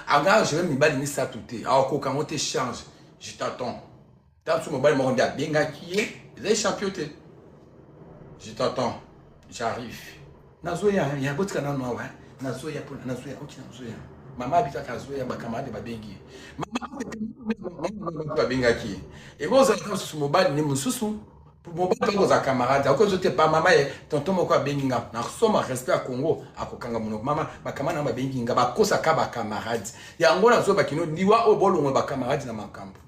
Regarde, je vais me battre, ça tout est. Alors, quand tu changes, je t'attends. Tant que mon bal m'a rendu à Benga qui est, les champions. Je t'attends. J'arrive. Nazoya, il y a beaucoup de gens noirs. Nazoya, ok, Nazoya. Maman habite à Kazoya, ma camarade de Babengi. Maman habite à Benga qui est. Et vous avez sur mon bal, ne me sous. Pour mon bal, vous avez camarade. À cause de pas maman, tonton moko Benga. Na soma respect à Congo, à Kokanga mono. Maman, ma camarade na Benga, ba kosa ka ba camarade. Ya ngona zo ba kino niwa o bolo ba camarade na makambo.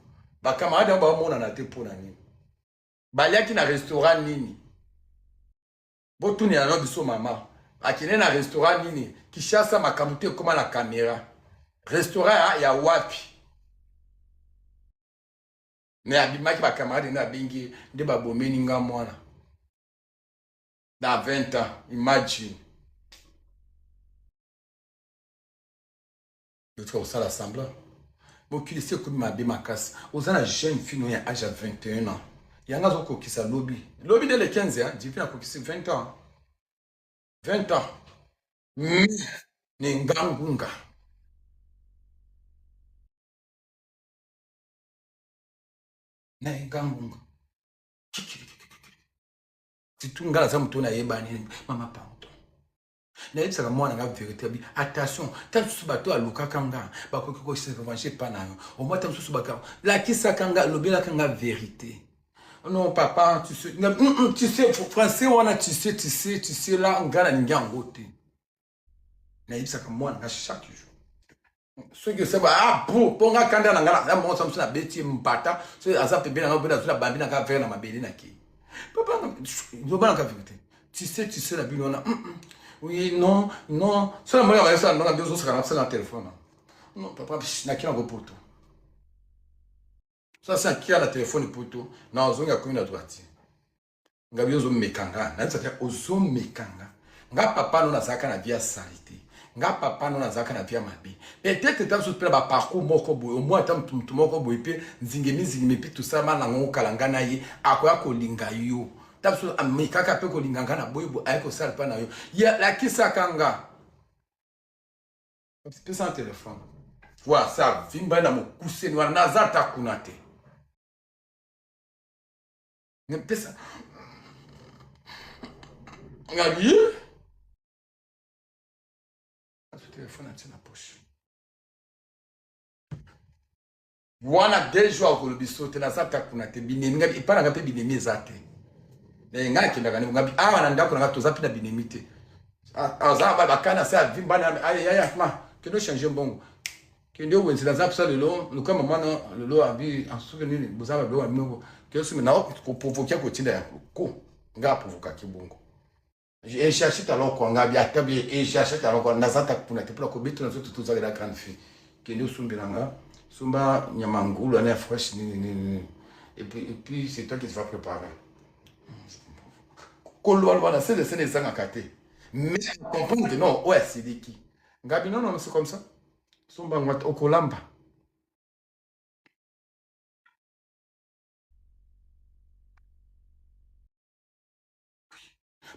Ba camarade ba mona na te pour nani. Ba yaki na restaurant nini. Botuni na no biso mama. Akine na restaurant nini. Kishasa makamute koma na caméra. Restaurant ya wapi. Mais abimaki ba camarade na bingi de ba bomeni nga mwana. Dans 20 ans, imagine. Le truc ça l'assembleur. Mon cul c'est comme ma bé ma casse. Aux ana jeune fille à âge 21 ans. Yanga zoko kisa lobby. Lobby de les 15 ans, j'ai fait à kokisi 20 ans. 20 ans. Ni ngangunga. Na ngangunga. Si tu ngala za mtu na yeba ni mama pardon. Na yebisa ka mwana nga vérité bi attention, tant su bato aluka kanga ba ko se revancher pas na yo. Au moins tant su baka la kisa kanga lobela kanga vérité. Non papa, tu sais français wana tu sais là ngala ningango te. Na yebisa ka mwana nga chaque jour. Ce que c'est ah pour nga kanda na ngala ya mo samsuna beti mpata, so azape bena nga bena sula bambina ka faire na mabeli na ki. Papa, je pas la vérité. Tu sais la Bible. Oui, non. C'est la manière ça, non, deux autres sur le téléphone. Non, papa, n'a qu'un gros poteau. Ça, c'est qui a le téléphone poteau. Non, on a comme une droite. Ngabi ozo mekanga. N'a pas ozo mekanga. Nga papa non azaka na via salité. Nga papa non azaka na via mabi. Peut-être que tu as souffert ba parcours moko boy. Au moins tu moko boy pe nzingemi pe tout ça mana ngo kalanga na ye akoya ko linga yo. Tu so amikaka pe ko linga na boy boy ayiko sal pa na yo. Ya la kisa kanga. Tu peux sans téléphone. Voilà ça vimba na mo kuseni wa nazata kunate. Ne pesa. Ngabi le téléphone dans la poche. Wana dejo akolobi sote na sata kuna te binemi ngabi ipana ngape binemi zate. Na ngaki ndakani ngabi awa na ndako na toza pina binemi te. Aza ba bakana sa vimba na aya ma kendo changer mbongo. Kendo wenzi na zapsa lelo luka mama na lelo abi en souvenir bozaba do amengo que se na ko provoquer ko tinda ko nga provoquer kibongo. J'ai cherché alors qu'on a bien tablé et cherché alors qu'on a zata pour n'être pas combien de tout ça la grande fille qui nous sumbiranga sumba nyamangulu na fresh et puis c'est toi qui te vas préparer kolo alwana c'est les sangs à kate mais comprendre que non ouais c'est des qui ngabi non c'est comme ça sumba ngwa okolamba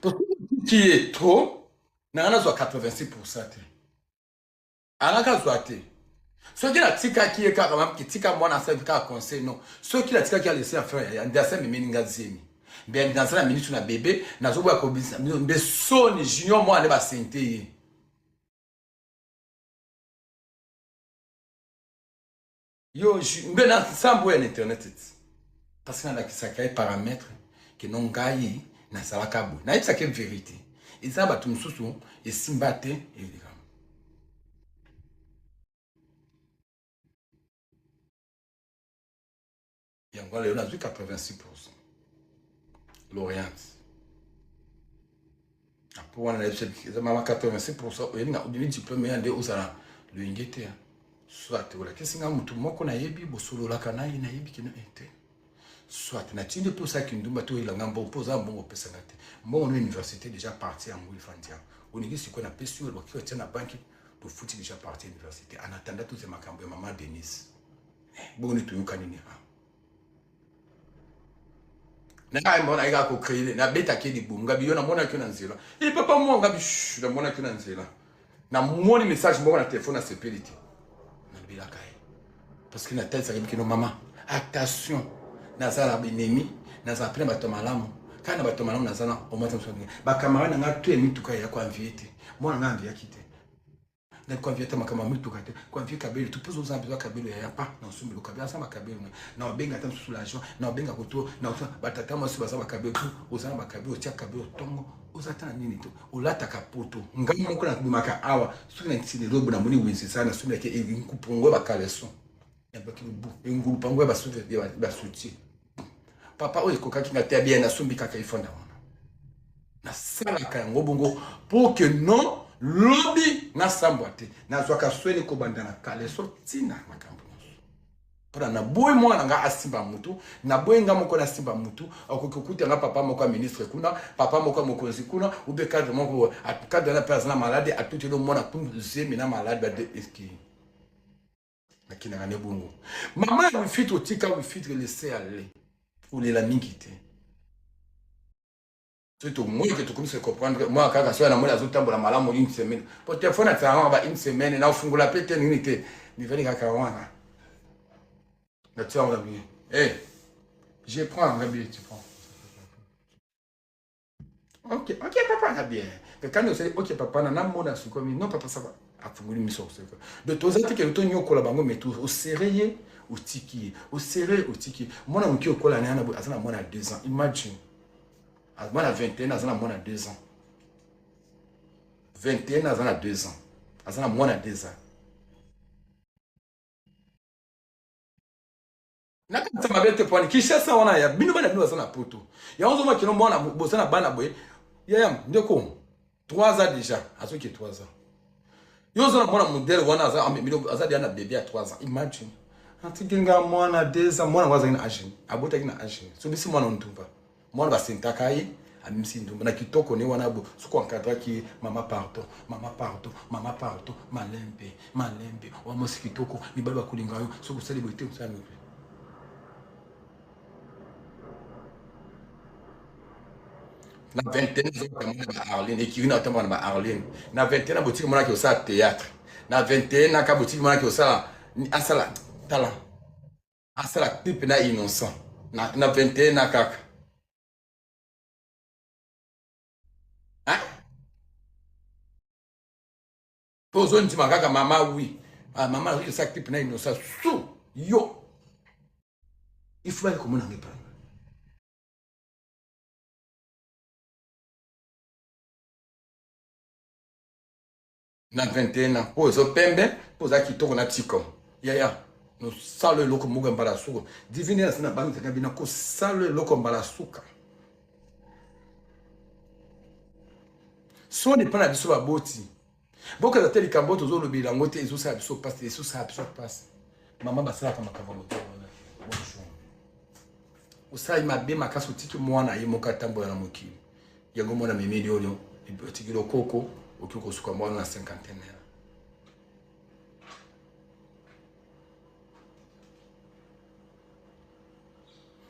parce que qui est trop n'a soit 86%. Alaka zoate. Ceux qui la tika qui est carrément qui tika moi na servi ka conseil non. Ceux qui la tika qui a laissé faire ya ndasa me meninga zemi. Bien dans la minute na bébé na zo ba ko bisa mbe so ni junior moi ne ba sente. Yo mbe na sambo en internet. Parce que na ki sakai paramètres que non gayi na salaka bo. Na ipsa ke vérité. Et ça ba tout mususu et simbate et Yangola, on a vu 86%. L'Orient. Après, on a eu 86%. Il y a un diplôme, il y a un osara. Le ingénieur. Soit, voilà. Qu'est-ce que tu as dit? On a eu un solo la canaille, on a eu un été. Soit, on a tiré pour ça qu'il nous a dit qu'il a un bon posant, un bon personnalité. Moi, on a une université déjà partie en Mouifandia. On a dit ce qu'on a perçu, le qui est la banque, le foot déjà parti à l'université. En attendant, tout ces macambres, maman Denise. Bon, on est tout canini. Na mbona ika ko créer na beta ke di boom ngabi yo na mona ke na nzela e papa mo ngabi na mona ke na nzela na moni message mo na téléphone na sepeliti parce que na tête ça dit que non maman attention nazala benemi nazala pena bato malamu kana bato malamu nazala au moins ba camarade nga tu emituka ya kwa envier moi nga envier kite na kwa envier makama mituka te kwa envier kabelo tu pose aux ambizwa kabelo ya pas na sumbi lo kabelo sama kabelo na benga tant sous l'argent na benga koto na batata moi si basaba kabelo tu ozana ba kabelo tia kabelo tongo ozatana nini to olata kapoto ngam moko na bimaka awa suna ntile lobo na moni wensi sana suna ke ngupungwe ba kaleson ya ba kibu ngupungwe ba suve ba suti papa oyo kokaki na te bien na sumbi kaka ifonda wana na sala ka ngobongo pour que non lobby na sambwate na zwaka swele ko banda na kaleson tina makambo para na boy mwana nga asimba mutu na boy nga moko na simba mutu akokukuta nga papa moko ministre kuna papa moko mokonzi kuna ou be cadre moko a cadre na personne malade a tout le monde pour zemi na malade ba de eski na kina ngane bongo maman lui fit otika lui fit laisser aller pour les lamingité c'est tout moi que tu commences à comprendre moi kaka so na mona azotambola malamu une semaine pour téléphone atanga ba une semaine na fungula pete unité ni veni kaka wana. Eh, je prends un rabais, tu prends. Ok, papa, on a bien. Quand on dit, ok, papa, on a mon assis comme non, papa, ça va. A funguli miso. De tous les que tu n'as pas la mais tout au serré, au tiki, au serré, au tiki. Moi, on qui au col, on a moins à 2 ans. Imagine. Moi, à 21 ans, on a moins à 2 ans. 21 ans, on a 2 ans. On a moins à 2 ans. Na kama mabete pwani kisha sawa na ya bino bana bino sana poto ya onzo makino mwana bosana bana boye ya ndeko 3 ans déjà asoki 3 ans yo zo na mwana modèle wana aza amemilo aza dia na bébé à 3 ans imagine antikinga mwana 2 ans mwana waza ina age abota ina age so bisi mwana ntumba mwana basentaka yi amimsi ndumba na kitoko ne wana bo suko encadra ki mama pardon malembe wa mosikitoko ni baba kulinga yo so kusali boite usana na 21 ans à Arlene et qui vient notamment à Arlene na 21 ans boutique mona qui au ça théâtre na 21 ans ka boutique mona qui au ça asala talent asala type na innocent na 21 ans kaka hein pozo ntima kaka mama oui ah maman oui ça type na innocent sou yo il faut aller comme on en est pas na 21 ans pozo pembe poza kitoko na tiko ya no sale loko muga mbala suko divine na sana bangi kabina ko sale loko mbala suka so ne pana biso ba boti boka za teli kamboto zo lobila ngote ezo sa biso passe ezo sa biso passe mama basala kama kavalo to bonjour usai mabe makaso tiki mwana yemoka tambola na mokili yango mwana memeli olio tikilo koko okiko suka mwana na 50 ans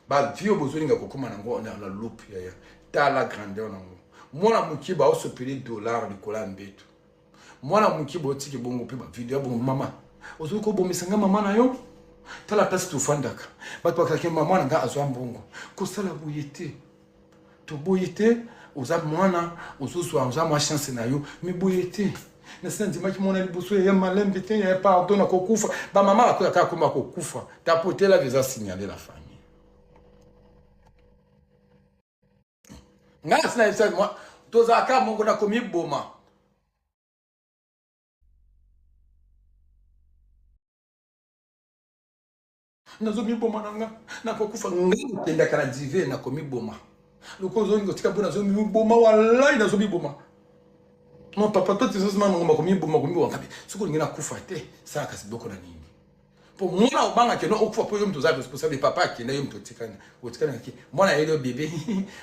ba vio bozolinga kokoma nango na loupe ya ta la grandeur nango mwana mukiba o sopeli dollar likola mbeto mwana mukiba otiki bongo pe ba video bongo mama ozuko bomisanga mama na yo tala place to fandaka bato bakake mama nga azwa mbongo kosala boyete to boyete oza mwana ozuzu anza ma chance na yo mi boyete na senti maki mwana liboso ya malembe te ya pardon na kokufa ba mama akoka koma kokufa tapoter la visa signaler la famille nga sina isa moi tozaka mongo na komi boma nazo mi boma nanga na kokufa nga tenda kana dive na komi boma loko zo ngo tika bona zo mi boma wallahi nazo mi boma non papa toi tu sais ngoma komi boma komi wangapi suko ngina kufa te sala kasi boko na nini pour mwana obanga ke no okufa po yo mtu za responsable papa ke na yo mtu tikana otikana ki mwana yelo bébé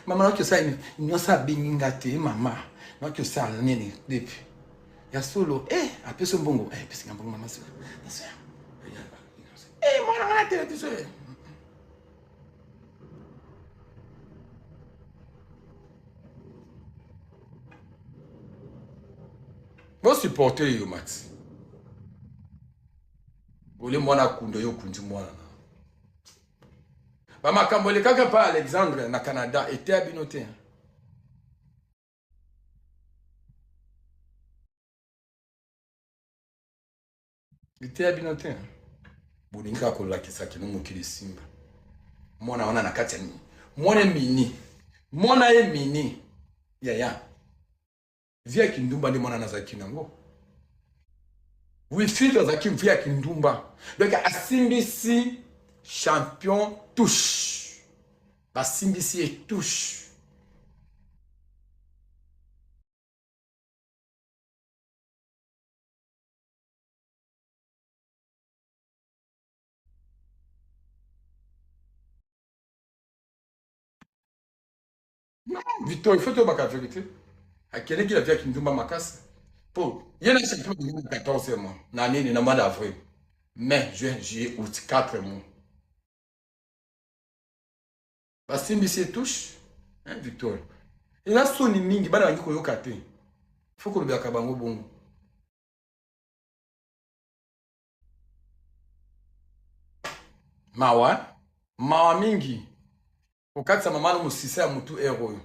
mama na kyo sa ni sa binga te mama na kyo sa nini depuis ya solo apeso mbongo pesi mbongo mama sio mwana ngana te tu sais vou supporter yo max Ole mwana kundo yo kundi mwana. Ba makambo le kaka pa Alexandre na Canada était abinoté. Était abinoté. Bolinga ko la kisaki no mokili simba. Mwana wana na kati ni. Mwana mini. Mwana ye mini. Ya. Via kindumba ndi mwana nazaki nango. Wilfried Zaki via kindumba. Donc asimbisi champion touche. Basimbisi et touche. Non, Victor, il faut te battre la vérité. À quel qui a via kindumba makasi. Pour, il y a un champion de 14 mois. L'année de mois d'avril. Mai, juin, juillet, août, 4 mois. Basimbisi et touche. Hein, Victor. Et là, son mingi, bana wangi koyoka te. Faut que le biaka bango bongo. Mawa mingi. Okatisa mama no musisa ya mutu ero.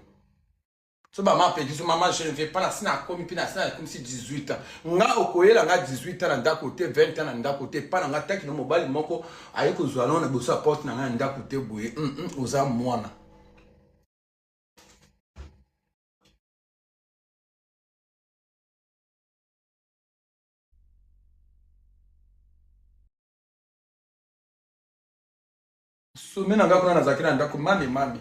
So ba ma peki so mama je ne vais pas na sina komi pina sina comme si 18 ans. Nga okoyela nga 18 ans na ndako te 20 ans na ndako te pa na nga taki no mobali moko ayi ko zwa na boso porte na nga ndako te boye. Oza mwana. So mena nga kuna na zakina ndako mami.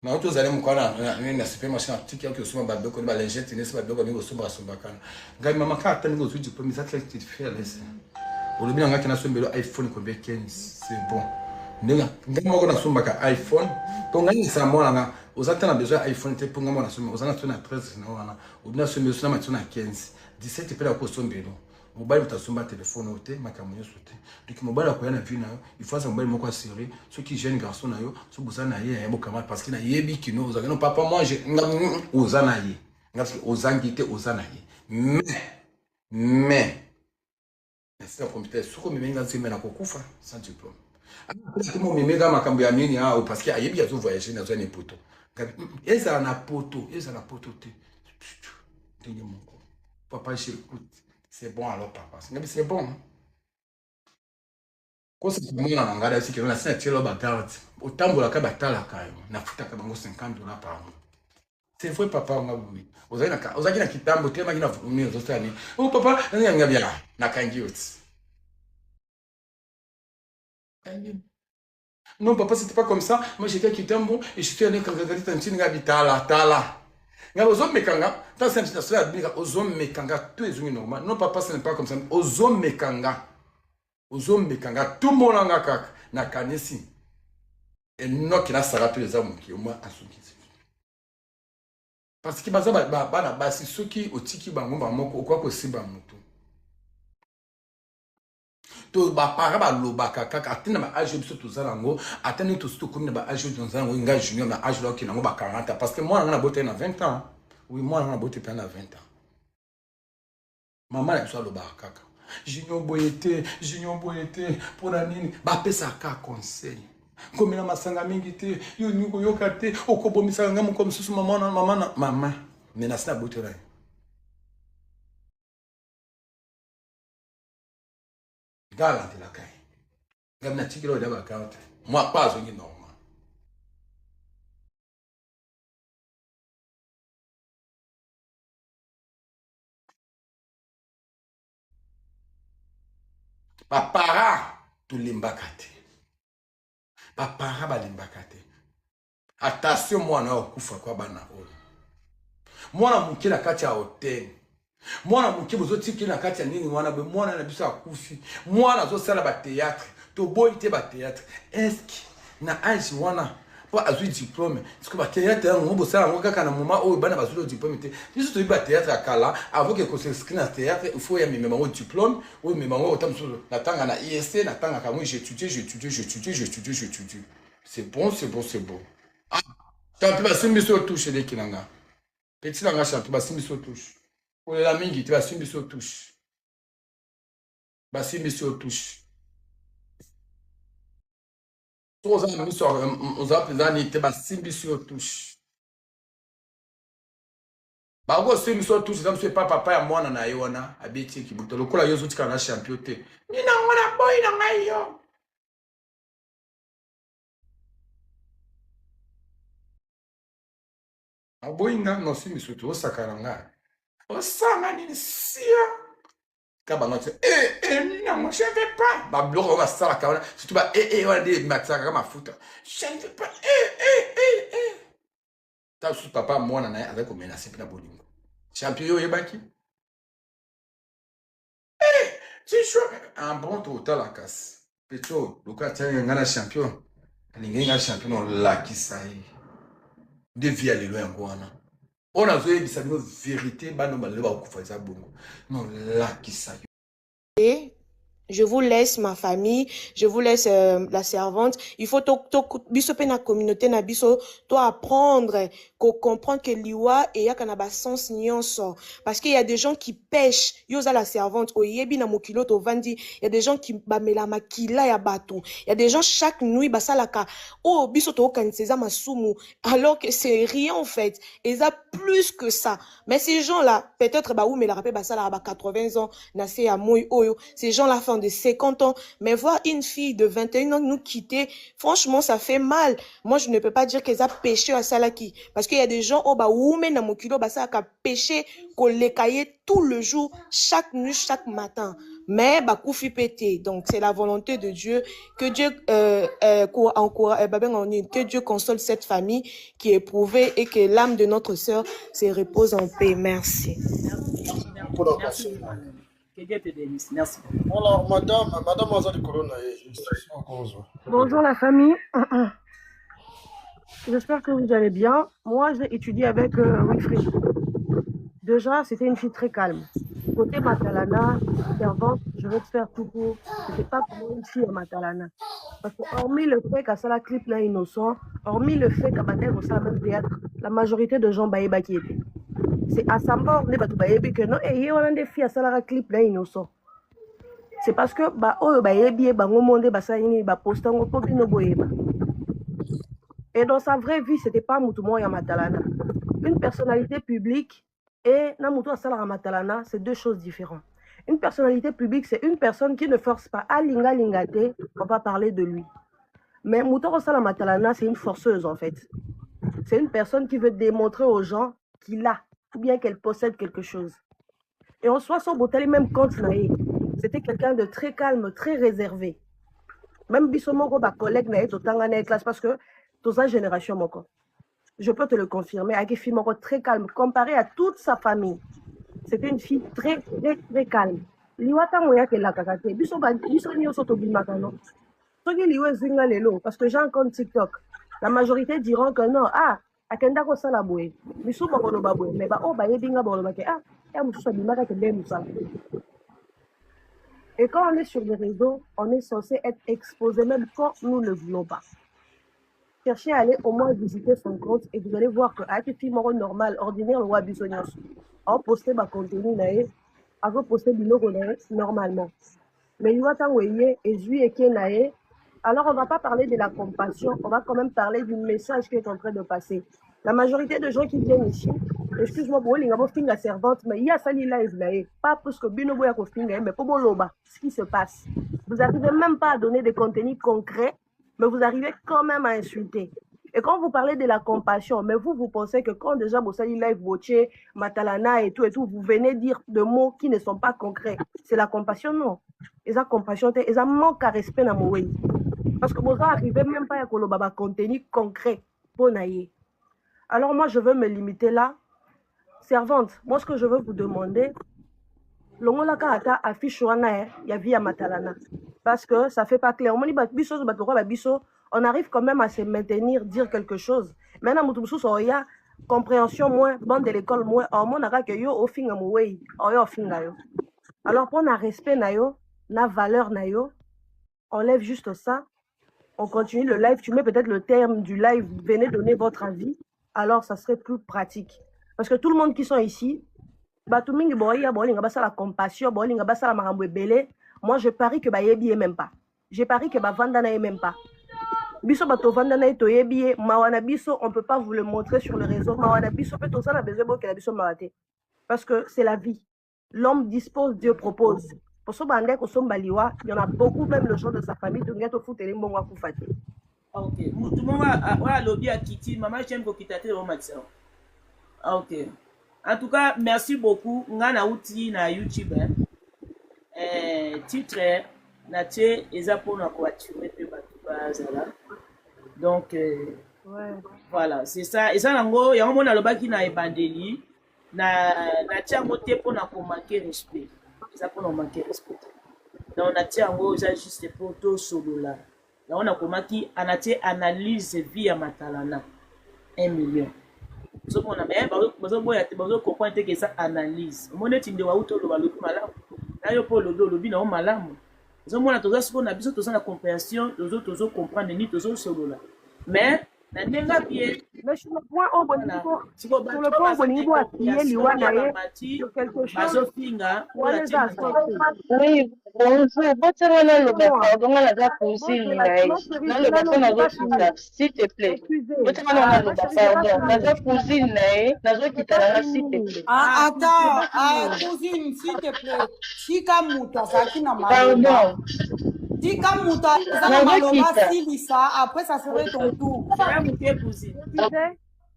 Na auto zale mukwana na supermarché na tiki yako soma babeko ba lingette ne seba babeko ningo soma kana. Ngai mama ka ata ningo zuji pour ça tu fais laisser. Olobi nga kana sombelo iPhone combien 15 c'est bon. Ndenga ngai moko na somba ka iPhone. To ngai sa mona nga ozata na besoin iPhone te pour nga mona somba ozana tuna 13 na wana. Obina sombelo na matuna 15. 17 pela ko sombelo. Mobile utasomba téléphone ote makamunyo sote. Donc mobile akoya na vie na yo, il faut ça mobile moko assuré, ceux qui jeune garçon na yo, so bosana ye ya bokama parce que na yebi kino ozaka no papa moi je ozana ye. Parce que ozangité ozana ye. Mais c'est un computer soko memenga nzime na kokufa sans diplôme. Après mo memega makambo ya nini ah parce que ayebi ya zo voyager na zo na poto. Eza na poto te. Tenye moko. Papa j'écoute. C'est bon alors, papa. C'est bon. Quand c'est pour moi, on a regardé ce que l'on a fait, c'est le bagarre. Autant pour la cabatala, on a foutu à 50 $ par mois. C'est vrai, papa, on a voulu. Aux agues, qui t'ont beauté, ma guina, on aux autres années. Oh, papa, on a bien. Na kangiot. Non, papa, c'était pas comme ça. Moi, j'étais qui t'aime bon et je suis allé quand j'ai dit, tu n'as pas tala. Nga ozom mekanga, tant c'est international admira ozom mekanga tout est normal. Non papa ce n'est pas comme ça. Ozom mekanga. Ozom mekanga tout mon anga kak na kanesi. Et non qui na sara tous les hommes qui au moins asuki. Parce que baza ba basi soki otiki bango ba moko okwa ko simba mutu. To ba para ba lobaka kaka atina ba âge biso to zalango, atani to sto comme ba âge to zalango nga junior na âge là qui na ba 40 parce que moi on a beauté na 20 ans. Oui, moi on a beauté pendant 20 ans. Maman elle soit lobaka kaka. Junior boyete pour la nini ba pesa ka conseil. Comme na masanga mingi te, yo nyuko yokate, okobomisa ngamu comme susu maman mais na sa beauté là. Galante la caille. Gamna tigro de la carte. Moi, pas un normal. Papara, tu limbakate. Papara, ba limbakate. Attention, moi, na okufa kwa bana olo. Moi, na muki na kati ya hotel. Moi, na muki bozo tiki na kati ya nini wana be. Moi, na biso akufi. Moi, na zo sala ba théâtre. To boy te ba théâtre. Est-ce que na âge wana pas azui diplôme parce que ba théâtre on bo sala ngoka kana moment o bana bazuli diplôme te biso to ba théâtre akala avant que se s'inscrire na théâtre il faut ya mema ngo diplôme ou mema ngo otamso na tanga na IST na tanga ka moi j'étudie c'est bon ah tant pis simbi so touche de kinanga petit langa chanter ba simbi so touche pour la mingi tu ba simbi so touche ba simbi so touche Aux amis, aux appelés, ils étaient simbi sur touche. Bago simbi sur touche, ils pas papa et moi, na yoana, habité qui bouton. Le coup, là, ils ont dit qu'on a champion. Ni na wana boy na ngayo. A boy non simbi sur touche, sakaranga. Osanga ni sia. Kabango, non, je ne vais pas. Bah, bloc, on va ça la carrière. Surtout, bah, on a des matins comme ma foot. Je ne vais pas. T'as su papa, moi, on a avec au menace, c'est pas bolingo. Champion, il est baki. Tu joues un bon total la casse. Peto, le cas, tiens, il y a un champion. Il y a un champion, là, qui ça y est. De vie à l'éloignement, on a vu ça, une vérité, bah, non, bah, le va faire ça, bon. Non, là, qui ça y est. Je vous laisse ma famille, je vous laisse la servante. Il faut biso pe na communauté na biso to apprendre comprendre que liwa et ya kana ba sens nyonso parce qu'il y a des gens qui pêchent yoza la servante oyebi na mokilo to vandi il y a des gens qui bamela makila ya bato il y a des gens chaque nuit basalaka oh biso to kaniseza masumu alors que c'est rien en fait et ça plus que ça mais ces gens là peut-être ba ou mais la rappel basala ba 80 ans na se ya moy oyo ces gens là font de 50 ans, mais voir une fille de 21 ans nous quitter, franchement, ça fait mal. Moi, je ne peux pas dire qu'elles ont péché à Salaki. Parce qu'il y a des gens, oh, bah, oumen na mokilo, bah, ça a péché, qu'on les caillait tout le jour, chaque nuit, chaque matin. Mais, bah, koufi pété. Donc, c'est la volonté de Dieu. Que Dieu, que Dieu console cette famille qui est éprouvée et que l'âme de notre sœur se repose en paix. Merci. Merci. Que Dieu te bénisse. Merci. Alors, madame Azadi Corona, bonjour la famille. J'espère que vous allez bien. Moi, j'ai étudié avec Wilfried. Déjà, c'était une fille très calme. Côté Matalana, servante, je vais te faire tout pour. C'était pas pour moi une fille à Matalana. Parce que, hormis le fait qu'à ça la clip là innocent, hormis le fait qu'à Matel au sein même théâtre, la majorité de gens baïba qui étaient. C'est à sa mort, que non, et on a des filles à ça la clip là innocent. C'est parce que et dans sa vraie vie, c'était pas Moutoumou Yamatalana. Une personnalité publique et Namoutou Asala Matalana, c'est deux choses différentes. Une personnalité publique, c'est une personne qui ne force pas à linga lingate, on va parler de lui. Mais Moutou Asala Matalana, c'est une forceuse en fait. C'est une personne qui veut démontrer aux gens qu'il a, ou bien qu'elle possède quelque chose. Et en soi, son botali, même quand c'était quelqu'un de très calme, très réservé. Même Bissomoko, ma collègue, n'a été autant en classe parce que toute sa génération, moko. Je peux te le confirmer, Akefi Moko très calme, comparé à toute sa famille. C'était une fille très, très, très calme. Liwata moya ke la kakate, biso nyo soto bimakano. Soki liwe zinga lelo, parce que j'ai un compte TikTok. La majorité diront que non, akenda ko sala boye. Biso moko no baboye, mais ba o ba yebinga bo lo ke ya musu sa bimaka ke be musala. Et quand on est sur les réseaux, on est censé être exposé même quand nous ne le voulons pas. Cherchez à aller au moins visiter son compte et vous allez voir que avec une fille normal, ordinaire, le roi bisognos. On poste ma contenu, on poste du logo normalement. Mais il va t'envoyer et lui et qui est. Alors on ne va pas parler de la compassion, on va quand même parler du message qui est en train de passer. La majorité de gens qui viennent ici, excuse-moi pour la servante, mais il y a ça live là, pas parce que binobo ya mais pour loba, ce qui se passe. Vous n'arrivez même pas à donner des contenus concrets, mais vous arrivez quand même à insulter. Et quand vous parlez de la compassion, mais vous pensez que quand déjà vous allez live watcher, Matalana et tout, vous venez dire de mots qui ne sont pas concrets. C'est la compassion, non. Et ça compassion, et ça manque à respect dans mon way. Parce que vous n'arrivez même pas à avoir un contenu concret pour naïe. Alors moi, je veux me limiter là. Servante, moi, ce que je veux vous demander, l'ongolaka affiche ya via Matalana. Parce que ça fait pas clair. On arrive quand même à se maintenir, dire quelque chose. Maintenant, il y a compréhension moins, bande de l'école moins. Alors, pour un respect, na valeur, on lève juste ça. On continue le live. Tu mets peut-être le terme du live. Venez donner votre avis. Alors, ça serait plus pratique. Parce que tout le monde qui sont ici, la compassion, moi, je parie que Bayebi est même pas. Je parie que Vandana est même pas. Biso batovanda na etoyebi mawana biso on peut pas vous le montrer sur le réseau mawana biso peut ça na besoin que la biso mawate parce que c'est la vie. L'homme dispose, Dieu propose. Pour ce bandé ko somba liwa, il y en a beaucoup même le gens de sa famille to ngeto futeli mbongo akufate. OK. Tout le monde a lobby à Kitty, maman j'aime ko kitate au match. OK. En tout cas, merci beaucoup. Ngana outil na YouTube titre na tie eza pour na coaturer pe bazala. Donc Ouais. voilà, c'est ça. Et ça nango ya mona lobaki na ebandeli na tia moté pour na ko manquer respect. Ça pour nous manquer respect. Donc on a tia ngo ça juste pour tout solo là. Là on a komaki anatie analyse vie ya matalana 1 million. So on a même bazo boya te bazo comprendre que ça analyse. Mon etinde wa uto lo balobi malamu. Na yo po lo lobi na o malamu. So mona toza siko na biso toza na compréhension, tozo comprendre ni tozo solo là. Mais na ndenga bien Mais sur le point au boningo a crié liwa na ye sur quelque chose. bazofinga Wale za sorti. Oui, bonjour. Botirana lobaka, donga la da cousine nae. Na lobaka na zo kita, s'il te plaît. Excusez. Botirana lobaka, pardon. Na zo cousine nae, na zo kita na s'il te plaît. Attends, cousine, s'il te plaît. Tika muta zaki na maloba. Pardon. Tika muta zaki na maloba silisa, après ça serait ton tour. Excusez.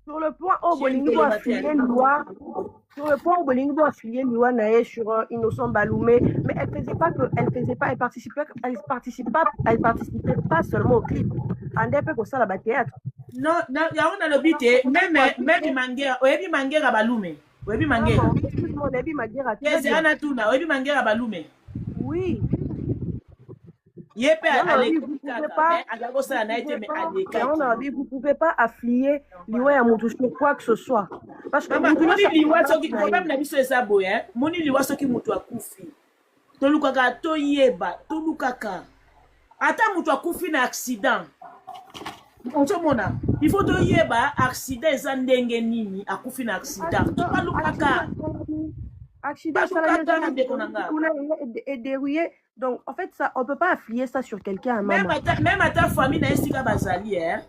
Sur le point au boningo a crié liwa. Sur le point où Bolingo a filé Liwa Nae sur Innocent Baloumé, mais elle participait pas seulement au clip. Ande pe ko sala ba théâtre. Non, il y a on a l'obité, même Mangera, Oebi Mangera Baloumé. Oebi Mangera. Mon Oebi Mangera. C'est Anatuna, Oebi Mangera Baloumé. Oui. Yepe vous pouvez pas affilier Liwa ya mutu sur quoi que ce soit. Parce que Moni Liwa soki problème na biso eza boye, hein. Moni Liwa soki mutu akufi. Tolukaka to yeba, tolukaka. Ata mutu akufi na accident. Mona, il faut to yeba accident eza ndenge nini akufi na accident. Tolukaka. Accident est dérouillé. Donc, en fait, ça, on peut pas affilier ça sur quelqu'un. Même à ta famille, na esika bazali, hein.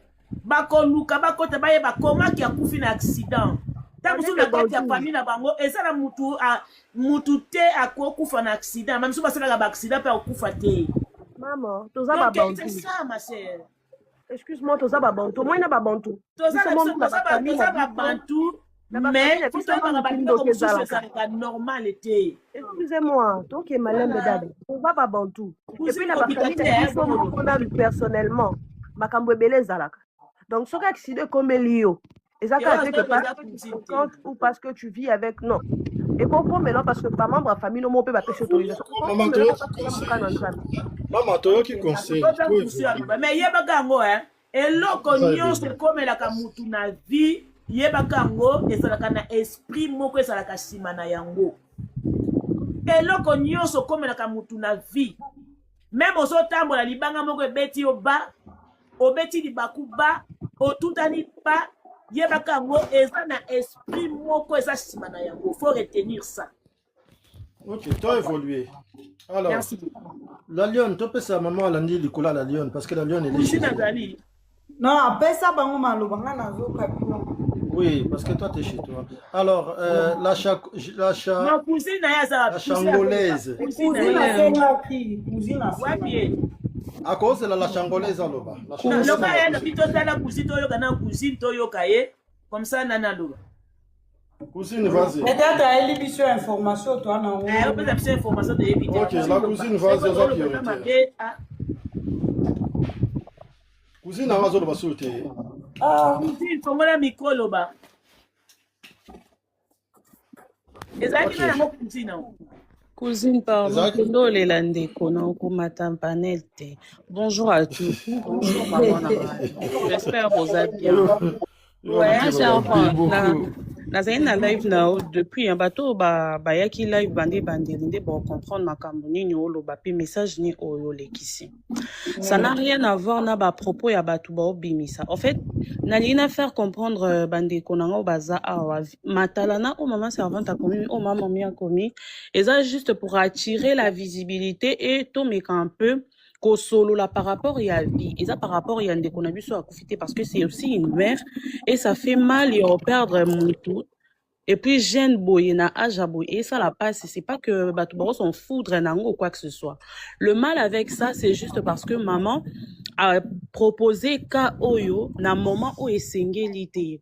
Bakoluka, bakote baye bakoma ki akufi na accident. Ta musu na kati ya famille na bango, eza na mutu te akufa na accident. Même si basala ba accident pe akufa te. Maman, toza ba bantu. C'est ça, ma sœur. Excuse-moi, toza ba bantu. Moi na ba bantu. Toza ba bantu. Mais tout ça va normal était. Excusez-moi, toi qui es malin de dame, on va pas bantu. Et puis la famille on a vu personnellement, makambo belé zalaka. Donc ce accident comme Elio, et ça fait que pas ou parce que tu vis avec non. Et comprends maintenant parce que pas membre de famille non peut pas pêcher autorisation. Maman toi qui conseille. Mais yebagango hein. Et l'oconion c'est comme la kamutu na vie. Yebaka ngo ezalaka na esprit moko ezalaka sima na yango eloko nyonso komelaka mutu na vie même ozotambola libanga moko ebeti oba obeti libaku ba otutani pa yebaka ngo eza na esprit moko eza sima na yango faut retenir ça. Ok, toi évolué. Alors, merci. La lionne, tu peux sa maman landi likola la lionne parce que la lionne elle est chez elle. Non, après ça bango maloba ngana zo kapino. Oui, parce que toi, tu es chez toi. Alors, la changolaise. À cause de la changolaise, comme ça, nana loba. Cousine, vas-y. Peut-être elle a une information, toi, non? Ok, la cousine, vas-y, cousine, a raison de ma sauter. Cousine, comment la micro loba? Cousine, pardon, bonjour à tous. Bonjour, maman. J'espère que vous allez bien. Ouais, na live now depuis un bateau yaki live bande pour comprendre ma camboni ni olo ba message ni oyo lekisi. Ça n'a rien à voir na ba propos ya batu ba obimisa. En fait, na lina faire comprendre bande konanga baza awa matalana au maman servante a commis au maman mi a commis et ça juste pour attirer la visibilité et to make un peu Kosolola par rapport à vie, et ça par rapport à des qu'on a vu sur la confité parce que c'est aussi une mère et ça fait mal et on perdre mon tout. Et puis, jeune boy, na âge à boy, et ça la passe, c'est pas que Batoubaros s'en foudre ou quoi que ce soit. Le mal avec ça, c'est juste parce que maman a proposé ka oyo, na moment où est singélité.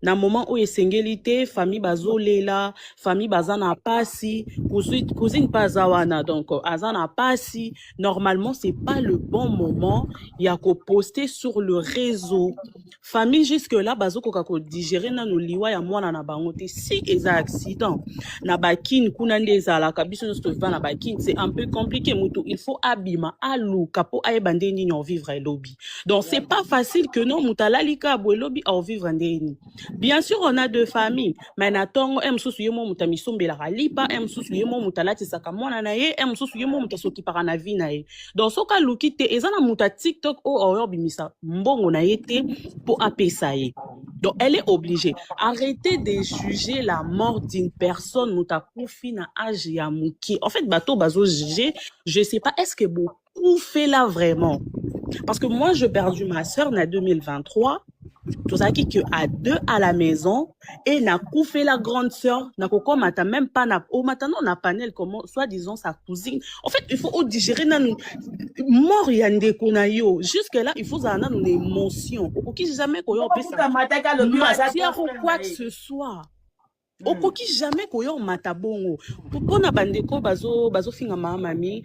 Na moment où esengeli famille bazolela famille bazana pasi cousine pazawana donc azana pasi normalement c'est pas le bon moment il y a qu'au poster sur le réseau famille jusque là bazoko kako digérer na no liwa ya mwana na bango te si eza accident na bakine kuna ndeza la kabiso no stofa na bakine c'est un peu compliqué mutu il faut abima alu kapo ayebande ni en vivre et lobby donc c'est pas facile que non mutalalika bo lobby en vivre ndeni. Bien sûr, on a deux familles. Mais natongo em susu yemo mutamisombe la lipa, em susu yemo mutalati sakamona na ye, em susu yemo mutasoki parana vi na ye. Donc soka lukite ezana muta TikTok o oyo bimisa mbongo na yete pour apesa ye. Donc elle est obligée. Arrêtez de juger la mort d'une personne muta kufi na âge ya muki. En fait, bateau bazo juger, je sais pas est-ce que beaucoup fait là vraiment. Parce que moi j'ai perdu ma sœur en 2023. Tout ça qui à deux à la maison et n'a fait la grande sœur n'a quoi mata même pas n'a au matin on a panel comment soit disons sa cousine en fait il faut digérer nan mort yande konayo jusque là il faut avoir une émotion qui jamais qu'on peut ça matière ou quoi que ce soit okoki jamais koyo matabongo pona bandeko bazo finga mami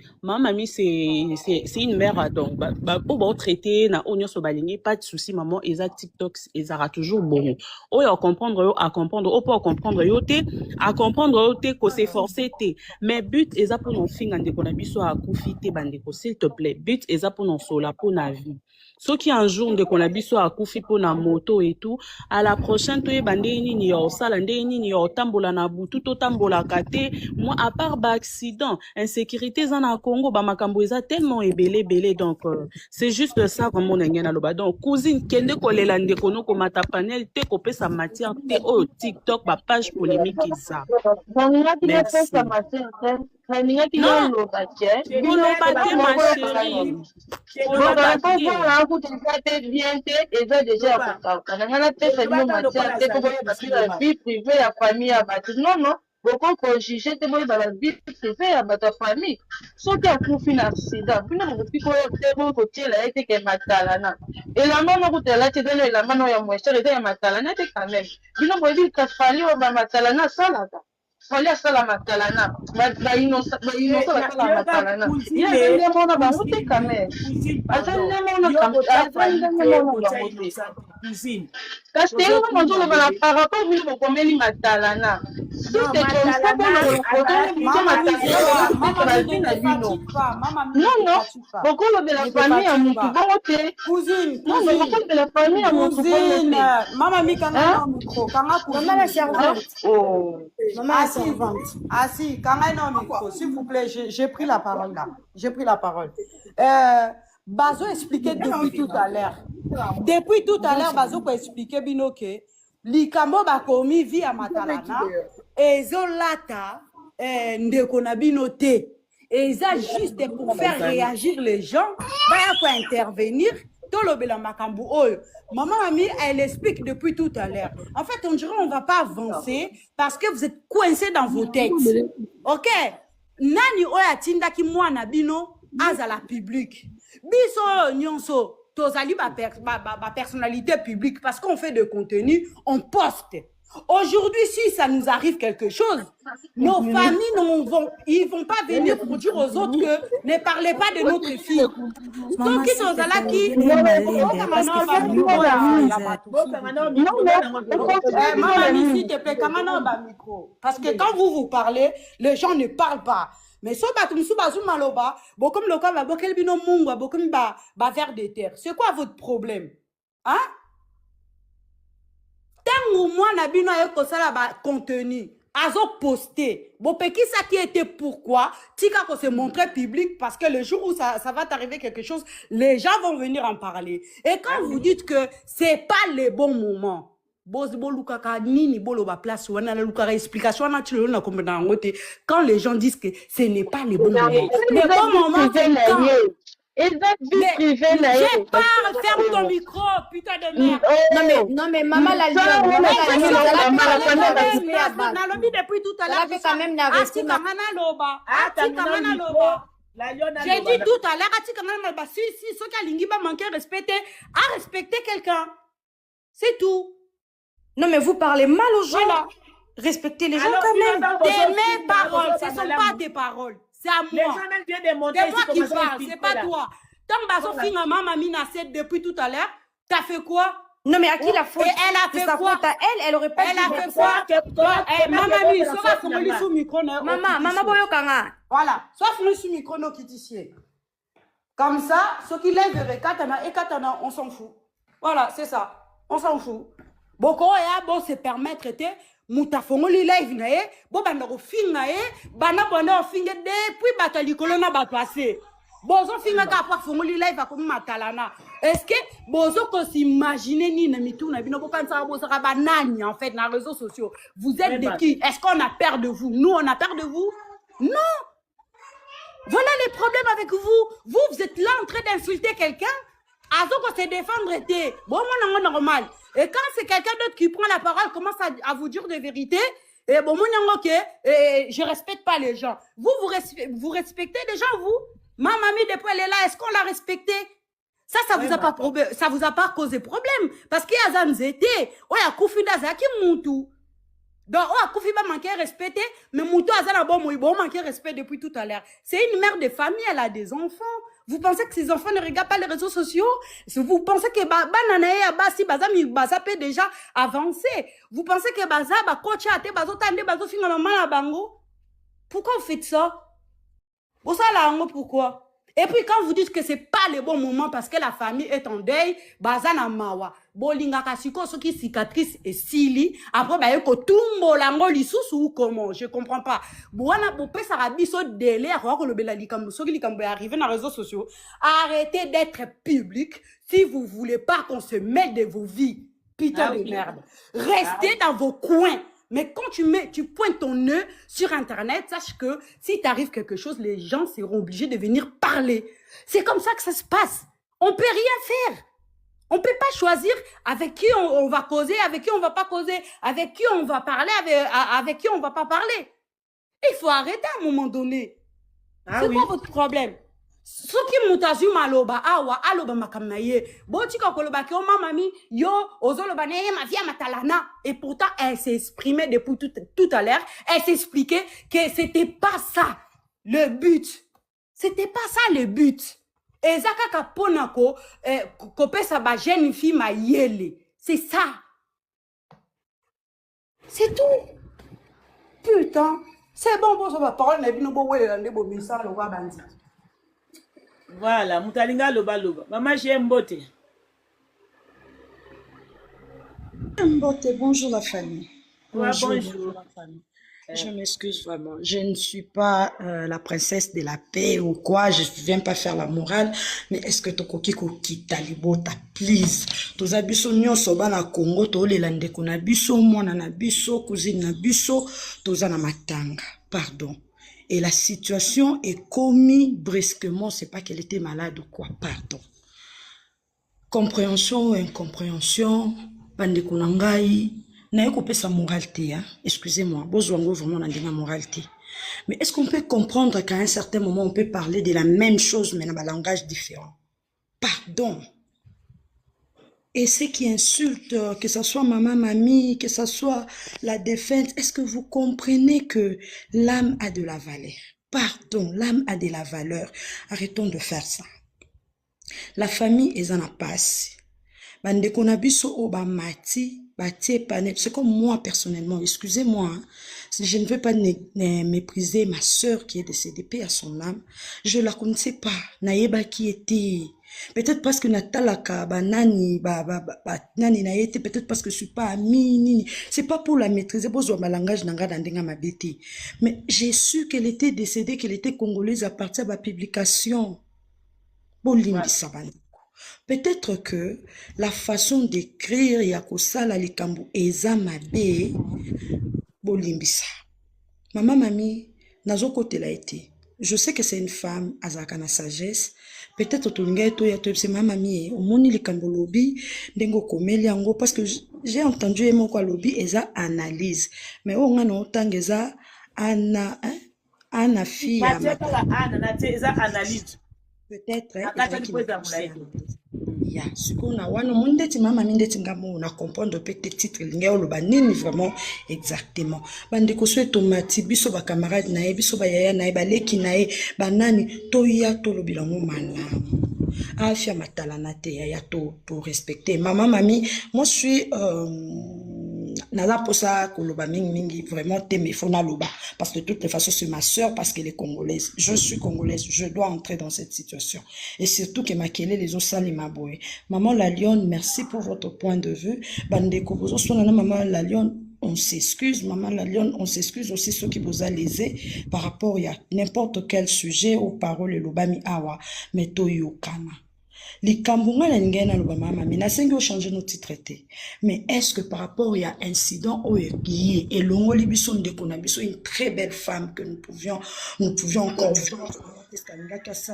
c'est une mère donc ba traiter na onyo so balingi pas de souci maman eza TikTok ezara toujours bon o ya comprendre à comprendre o pour comprendre yo te à comprendre yo te ko s'efforcer te mais but eza pour non finga ndeko na biso a kufite bandeko s'il te plaît but eza pour non sola pour na vie. Ceux qui un jour de qu'on a biso à koufi pour na moto et tout, à la prochaine tu es bandé ni yo salande ni yo tambola na butu to tambola kate. Moi à part ba accident, insécurité en a Congo ba makambo eza tellement belé donc c'est juste ça comme on ngena loba donc cousine kende kolela ndeko no ko mata panel te ko pesa matière te au TikTok ba page polémique ça. Merci. Non, beaucoup pour juger te boy dans la vie privée à ta famille sauf que pour finir accident puis non depuis que te bon côté là était que matalana et la maman que là te donne la maman ya moi chérie ya matalana te quand même puis non boy dit que fallait au matalana salata fallait ça la matalana ba innocent la matalana il y a des moments ba monter quand même attends les moments comme ça cuisine parce que nous on doit la par rapport au comeli matalana si tu comme ça pour le non beaucoup de la famille à mon cousine non mais beaucoup de la famille à mon cousine maman mi kanga micro kanga maman la servante oh maman la servante assis kanga no micro s'il vous plaît j'ai pris la parole là j'ai pris la parole Bazo expliqué depuis tout à l'heure. Depuis tout à l'heure, Bazo peut expliquer bino que likambo bakomi via matalana ezolata ndeko na bino te. Et ça juste pour faire réagir les gens, baya pour intervenir. Tolobela makambu oyo. Maman Ami, elle explique depuis tout à l'heure. En fait, on dirait on va pas avancer parce que vous êtes coincés dans vos têtes. OK? Nani oya tinda ki mwana bino azala public. Biso nyonso tozali ba personnalité publique parce qu'on fait de contenu, on poste. Aujourd'hui, si ça nous arrive quelque chose, nos familles ils vont pas venir pour dire aux autres que ne parlez pas de notre fille. Donc ils sont là qui maman s'il te plaît, parce que quand vous parlez, les gens ne parlent pas. Mais so batum su bazu maloba, bokom loka ba bokel bino mungwa, bokom ba vers de terre. C'est quoi votre problème? Hein? Tango moi na bino ayoko sala ba contenu, azo posté. Bon peki ça qui était pourquoi tika ko se montrer public parce que le jour où ça va t'arriver quelque chose, les gens vont venir en parler. Et quand vous dites que c'est pas le bon moment, Bolukaka nini bolo ba place wana la lukaka explication na tilo na kombe na ngote quand les gens disent que ce n'est pas les bons moments. Les bons moments c'est quand j'ai pas ferme ton micro putain de merde. Non mais maman la lionne nalobi depuis tout à l'heure quand même n'investi j'ai dit tout à l'heure atika ngana ba si soki alingi ba manquer respecter quelqu'un c'est tout. Non, mais vous parlez mal aux gens. Voilà. Respectez les gens quand même. Mes paroles, ce ne sont pas tes paroles. C'est à moi. Les gens même viennent démontrer. C'est moi qui parle, c'est pas toi. Tant que Baso maman Mina depuis tout à l'heure, t'as fait quoi? Non, mais à qui la faute? Et elle a fait quoi? Elle aurait pas Elle a fait quoi? Maman, soit fumé sous micro. Maman, boyo kanga. Voilà, soit fumé sous micro, qui t'ici. Comme ça, ceux qui lèvent katana et katana, on s'en fout. Voilà, c'est ça. On s'en fout. Boko ya bo se permettre te mutafongoli live na ye bo banda ko finga ye bana banda finga depuis batali kolona ba passé bozo finga ka pa fongoli live ko matalana est-ce que bozo ko s'imaginer ni na mitu na bino ko kansa bo sera banani en fait na réseaux sociaux vous êtes de qui? Est-ce qu'on a peur de vous? Nous on a peur de vous? Non. Voilà les problèmes avec vous. Vous êtes là en train d'insulter quelqu'un. Azoko se défendre était bon moi normal. Et quand c'est quelqu'un d'autre qui prend la parole, commence à vous dire des vérités, et bon moi je respecte pas les gens. Vous respectez les gens vous? Ma mamie depuis elle est là, est-ce qu'on l'a respecté? Ça vous a pas ça vous a pas causé problème parce qu'il y a zanzete, oya kufida zaki muntu. Donc oya kufiba manquer respecté, mais muntu azana bon manquer respect depuis tout à l'heure. C'est une mère de famille, elle a des enfants. Vous pensez que ces enfants ne regardent pas les réseaux sociaux? Vous pensez que bananae basi bazami bazape déjà avancé? Vous pensez que baza ba coach ate bazotande bazofinga maman na bango? Pourquoi vous faites ça? Vous savez là pourquoi? Et puis quand vous dites que c'est pas le bon moment parce que la famille est en deuil, bazana mawa, bolinga kasiko soki cicatrice et sili, après ba yeko tumbo lango lisusu ou comment? Je comprends pas. Boana bopé sarabiso délai à ko le belali comme soki likambo arrivé dans les réseaux sociaux. Arrêtez d'être public si vous voulez pas qu'on se mêle de vos vies. Putain de merde. Restez dans vos coins. Mais quand tu pointes ton nœud sur Internet, sache que si t'arrive quelque chose, les gens seront obligés de venir parler. C'est comme ça que ça se passe. On peut rien faire. On peut pas choisir avec qui on va causer, avec qui on va pas causer, avec qui on va parler, avec qui on va pas parler. Il faut arrêter à un moment donné. C'est quoi votre problème? Soki mutazu maloba awa aloba makamaye botika koloba ki o mamami yo ozoloba ne ma via matalana et pourtant elle s'est exprimée depuis tout à l'heure, elle s'expliquait que c'était pas ça le but. C'était pas ça le but. Ezaka kaponako kopesa ba jeune fille ma yele. C'est ça. C'est tout. Putain, c'est bon ça va parole na bino bo wele na bo misa lo wa bandi. Voilà, Moutalinga loba. Maman, j'ai un beauté. Bonjour la famille. Bonjour. La famille. Je m'excuse vraiment. Je ne suis pas la princesse de la paix ou quoi. Je ne viens pas faire la morale. Mais est-ce que tokoki koki talibota, please. Toza biso nyonso bana Congo to lelande kuna biso mwana na biso cousine na biso toza na matanga. Pardon. Et la situation est commise brusquement, c'est pas qu'elle était malade ou quoi, pardon. Compréhension ou incompréhension, bande kunangai, n'a coupé sa moralité, hein? Excusez-moi, bozwango vraiment n'a pas moralité. Mais est-ce qu'on peut comprendre qu'à un certain moment, on peut parler de la même chose, mais dans un langage différent? Pardon. Et ceux qui insultent, que ce soit maman, mamie, que ce soit la défunte, est-ce que vous comprenez que l'âme a de la valeur? Pardon, l'âme a de la valeur. Arrêtons de faire ça. La famille est en passe. Bande konabiso obamati, bati panet. C'est comme moi personnellement, excusez-moi, hein. Je ne veux pas mépriser ma sœur qui est décédée, paix à son âme. Je la connaissais pas. Naïba qui était... Peut-être parce que Natalaka, nani, nani na été, peut-être parce que je suis pas amie, c'est pas pour la maîtriser, pour ma langage nanga dandenga ma bêtise. Mais j'ai su qu'elle était décédée, qu'elle était congolaise à partir de la publication. Bolimbi Sabani. Peut-être que la façon d'écrire Yakosala Likambo Eza Mabe Bolimbisa. Maman Mami, nazo kote la été. Je sais que c'est une femme, azaka na sagesse. Peut-être que tu as dit, maman Mami, au moni Likambo Lobi, dengo komeli ango, parce que j'ai entendu mon quoi Lobi, eza analyse. Mais on a autant eza ana fille. Analyse. Peut-être, ya siko na wana mondeti mama mindeti ngamo na comprendre peut-être titre linga oloba nini vraiment exactement bande ko so tomati biso ba camarade na ye biso ba yaya na ye baleki na ye banani to ya to lobila mo malamu afia matala na te ya to respecter maman mami moi je suis Nala posa koloba mingi vraiment t'aimer fona loba parce que de toutes les façons c'est ma sœur parce qu'elle est congolaise, je suis congolaise, je dois entrer dans cette situation et surtout que makele les osali maboy. Maman la Lionne, merci pour votre point de vue. Bandeko bozo sonana maman la Lionne, on s'excuse, maman la Lionne, on s'excuse aussi ceux qui vous a lésé par rapport à n'importe quel sujet ou parole lobami awa meto yokana. Les Cambounga na ngena loba mama mais na sengi o changer notre titre. Mais est-ce que par rapport à incident au qui et longo libiso ndeko na biso une très belle femme que nous pouvions encore voir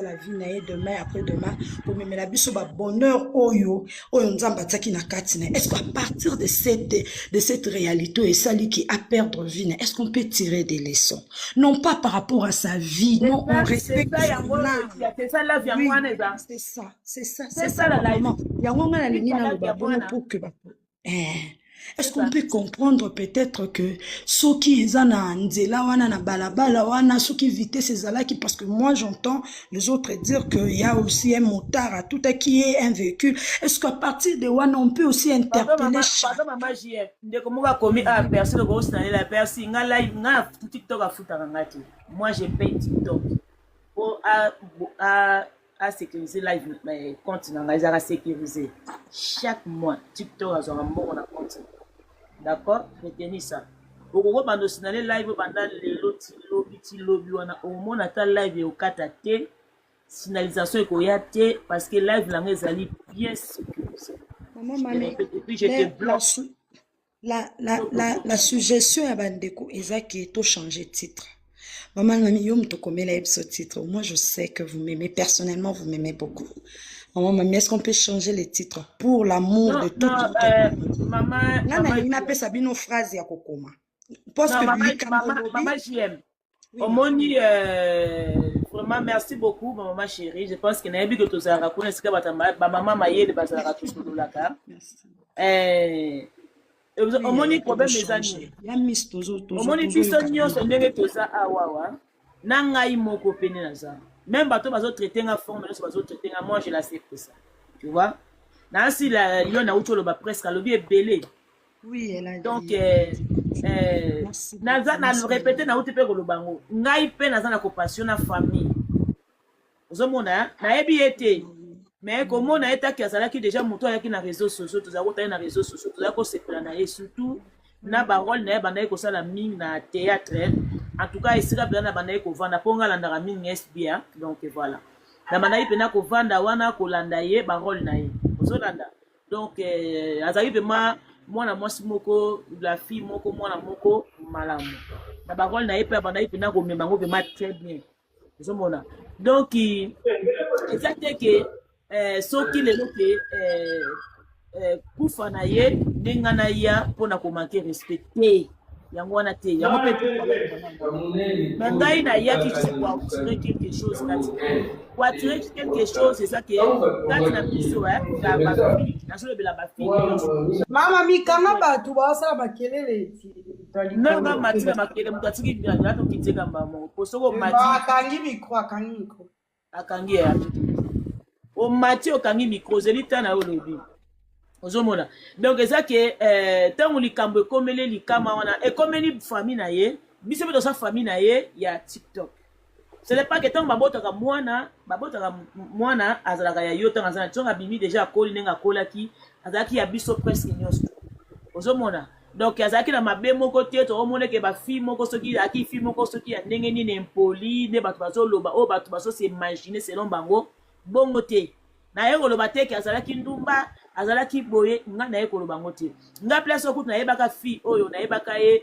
la vie na demain après demain pour me la biso ba bonheur oyo nzamba tsaki na katina. Est-ce qu'à partir de cette réalité et celle qui a perdre vie, est-ce qu'on peut tirer des leçons non pas par rapport à sa vie, non on respecte c'est ça la vie en moi c'est ça la vie. Est-ce qu'on peut comprendre peut-être que ceux qui sont na nzela wana na balabala wana ceux qui vitesse ces alaki parce que moi j'entends les autres dire qu'il y a aussi un motard à tout qui est un véhicule. Est-ce qu'à partir de wana on peut aussi interpeller maman JF ndeko moka komi a personne ko osana la personne nga live nga TikTok a futa ngati moi je paye TikTok pour à sécuriser live mais compte na sécuriser chaque mois TikTok a un bon compte. D'accord, retenez ça. Au moment où live pendant les lobby wana au moment ata live au katate signalisation ekoyate parce que live la ngezali bien sécurisé. Maman mami puis je te bloque. La suggestion à bandeko ezaki to changer titre. Maman mami yo mto komela ce titre. Moi je sais que vous m'aimez personnellement, vous m'aimez beaucoup. Maman mami, est-ce qu'on peut changer les titres pour l'amour de tout maman n'a pas sabino phrase ya kokoma. Parce que maman j'aime. Omoni vraiment merci beaucoup maman chérie. Je pense que na yebi que tozara kuna sika batamba ba maman mayele bazara tusululaka. Omoni problème ezani. Ya miss tozo. Omoni biso nyonso ndenge toza awawa. Na ngai moko pene na za. Même bateau bazo traiter nga forme bazo traiter nga moi je l'accepte ça. Tu vois? Nansi la lion na utolo ba presque lobby est belé. Oui, elle a dit. Donc naza na répéter na utepe ko lobango. Ngai pe naza na compassion na famille. Ozomona na yebi été. Mais comment na eta ki azala ki déjà moto ya ki na réseaux sociaux, toza ko ta na réseaux sociaux, toza ko se plana et surtout na barole na bana ko sala ming na théâtre. En tout cas, ici, la banaï ko vanda ponga la ndara ming SBA. Donc voilà. La banaï pena ko vanda wana ko landaye barol naï. Ozolanda. Donc azali pema moi na mwasi moko la fille moko moi na moko malamu. La barol naï pe banaï pena ko memango pema très bien. Ozomona. Donc exactement que soki lelo ke kufa na ye ndinga na ya pona ko manquer respecter. Yango wana te yango peut mangai na yaki pour tirer quelque chose pour tirer quelque chose c'est ça que quand na biso la bafi na solo bela bafi mama mikama batu ba sala makelele non non mati na makelele mutati bila na to kiteka mbamo posoko mati akangi micro akangi ya o mati okangi micro zelita na olobi. Ozomona. Donc c'est ça que tant likambo ekomeli likama wana ekomeli famille na ye biso beto sa famille na ye ya TikTok. Ce n'est pas que tant babotaka mwana azalaka ya yo tant azana tonga bimi déjà akoli nenga kolaki azalaki ya biso presque nyonso. Ozomona. Donc azalaki na mabe moko te to omone ke ba fille moko soki aki fille moko soki ya ndenge ni impoli ne bato bazoloba o bato baso se imaginer selon bango bongo te. naye koloba te ke azalaki ndumba azalaki boye nga naye koloba ngo te nga place okutu nayebaka fille oyo nayebaka ye